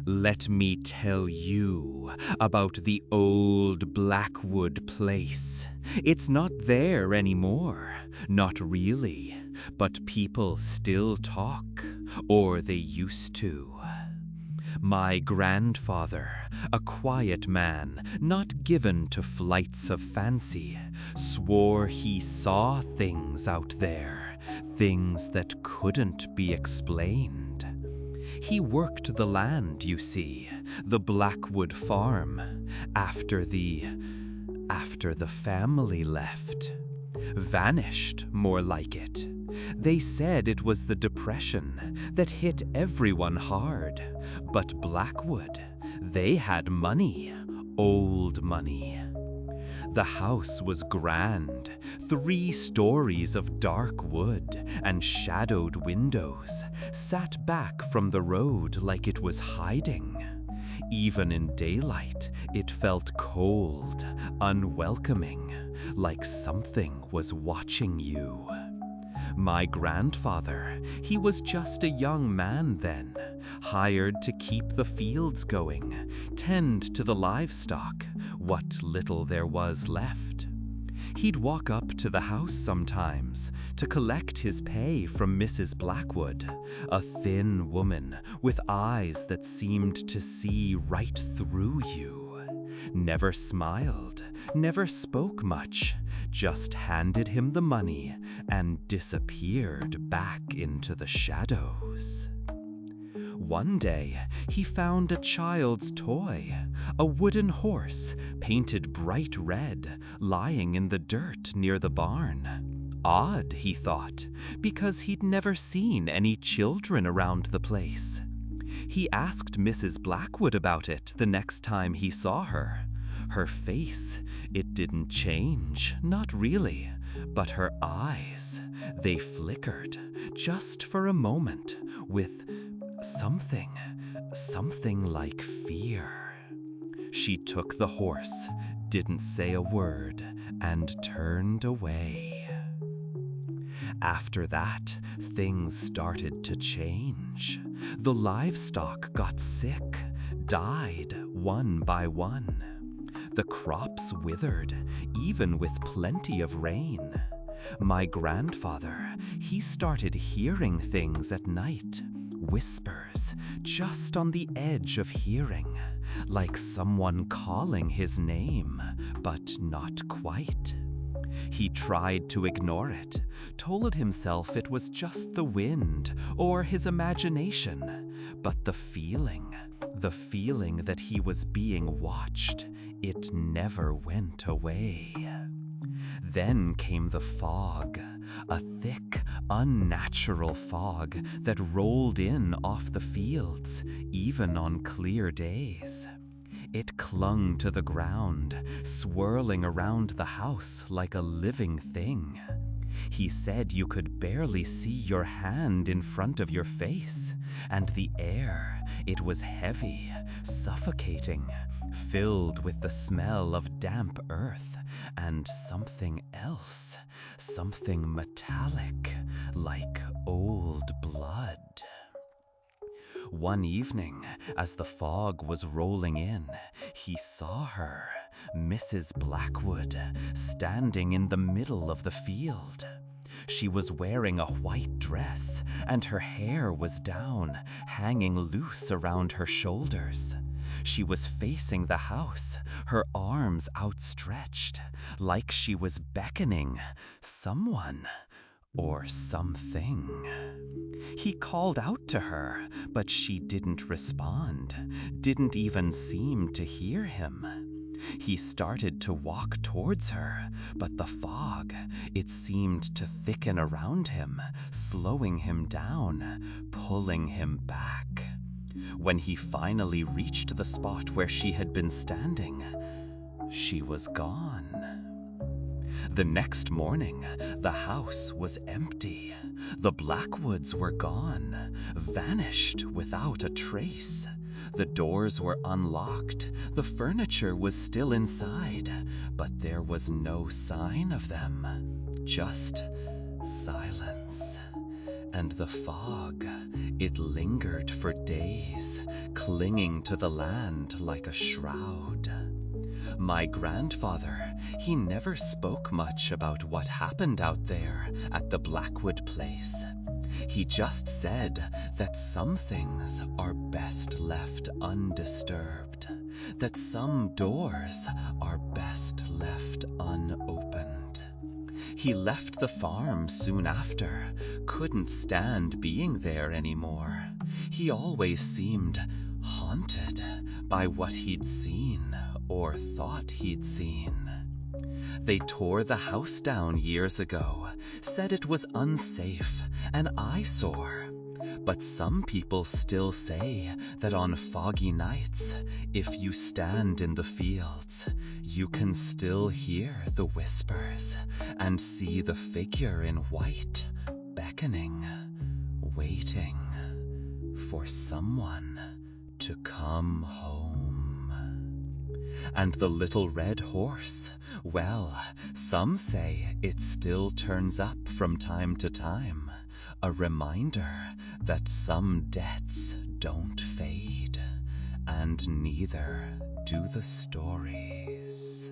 Let me tell you about the old Blackwood place. It's not there anymore, not really, but people still talk, or they used to. My grandfather, a quiet man, not given to flights of fancy, swore he saw things out there, things that couldn't be explained. He worked the land, you see, the Blackwood farm, after the family left. Vanished, more like it. They said it was the Depression that hit everyone hard, but Blackwood, they had money, old money. The house was grand, 3 stories of dark wood and shadowed windows, sat back from the road like it was hiding. Even in daylight, it felt cold, unwelcoming, like something was watching you. My grandfather, he was just a young man then, hired to keep the fields going, tend to the livestock, what little there was left. He'd walk up to the house sometimes to collect his pay from Mrs. Blackwood, a thin woman with eyes that seemed to see right through you. Never smiled, never spoke much, just handed him the money and disappeared back into the shadows. One day, he found a child's toy, a wooden horse painted bright red, lying in the dirt near the barn. Odd, he thought, because he'd never seen any children around the place. He asked Mrs. Blackwood about it the next time he saw her. Her face, it didn't change, not really, but her eyes, they flickered, just for a moment, with something like fear. She took the horse, didn't say a word, and turned away. After that, things started to change. The livestock got sick, died one by one. The crops withered, even with plenty of rain. My grandfather, he started hearing things at night, whispers, just on the edge of hearing, like someone calling his name, but not quite. He tried to ignore it, told himself it was just the wind or his imagination, but the feeling that he was being watched, it never went away. Then came the fog, a thick, unnatural fog that rolled in off the fields, even on clear days. It clung to the ground, swirling around the house like a living thing. He said you could barely see your hand in front of your face, and the air, it was heavy, suffocating, filled with the smell of damp earth, and something else, something metallic, like old blood. One evening, as the fog was rolling in, he saw her, Mrs. Blackwood, standing in the middle of the field. She was wearing a white dress, and her hair was down, hanging loose around her shoulders. She was facing the house, her arms outstretched, like she was beckoning someone or something. He called out to her, but she didn't respond, didn't even seem to hear him. He started to walk towards her, but the fog, it seemed to thicken around him, slowing him down, pulling him back. When he finally reached the spot where she had been standing, she was gone. The next morning, the house was empty. The Blackwoods were gone, vanished without a trace. The doors were unlocked, the furniture was still inside, but there was no sign of them. Just silence. And the fog, it lingered for days, clinging to the land like a shroud. My grandfather, he never spoke much about what happened out there at the Blackwood place. He just said that some things are best left undisturbed, that some doors are best left unopened. He left the farm soon after, couldn't stand being there anymore. He always seemed haunted by what he'd seen or thought he'd seen. They tore the house down years ago, said it was unsafe, an eyesore. But some people still say that on foggy nights, if you stand in the fields, you can still hear the whispers and see the figure in white beckoning, waiting for someone to come home. And the little red horse, well, some say it still turns up from time to time, a reminder that some debts don't fade, and neither do the stories.